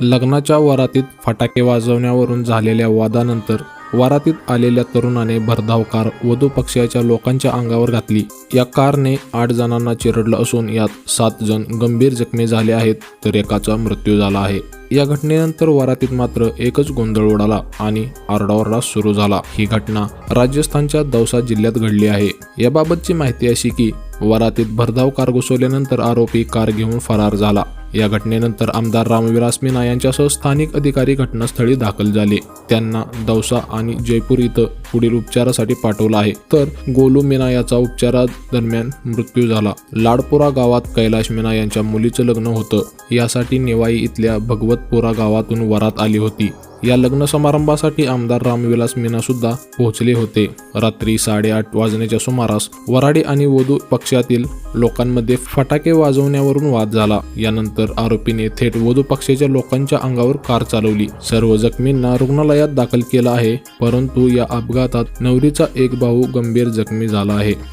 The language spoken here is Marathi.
लग्नाच्या वरातीत फटाके वाजवण्यावरून झालेल्या वादानंतर वरातीत आलेल्या तरुणाने भरधाव कार वधू पक्षाच्या लोकांच्या अंगावर घातली। या कारने 8 जणांना चिरडलं असून यात 7 जण गंभीर जखमी झाले आहेत तर एकाचा मृत्यू झाला आहे। या घटनेनंतर वरातीत मात्र एकच गोंधळ उडाला आणि आरडाओरडा सुरू झाला। ही घटना राजस्थानच्या दौसा जिल्ह्यात घडली आहे। याबाबतची माहिती अशी की वरातीत भरधाव कार घुसवल्यानंतर आरोपी कार घेऊन फरार झाला। या घटनेनंतर आमदार रामविलास मीना यांच्यासह स्थानिक अधिकारी घटनास्थळी दाखल झाले। त्यांना दौसा आणि जयपूर इथं पुढील उपचारासाठी पाठवलं आहे, तर गोलू मीना याचा उपचारादरम्यान मृत्यू झाला। लाडपुरा गावात कैलाश मीना यांच्या मुलीचं लग्न होतं, यासाठी नेवाई इथल्या भगवतपुरा गावातून वरात आली होती। या लग्न समारंभासाठी आमदार रामविलास मीना सुद्धा पोहोचले होते। रात्री 8:30 वाजण्याच्या सुमारास वराडी आणि वधू पक्षातील लोकांमध्ये फटाके वाजवण्यावरून वाद झाला। यानंतर आरोपीने थेट वधू पक्षाच्या लोकांच्या अंगावर कार चालवली। सर्व जखमींना रुग्णालयात दाखल केलं आहे, परंतु या अपघातात नवरीचा एक भाऊ गंभीर जखमी झाला आहे।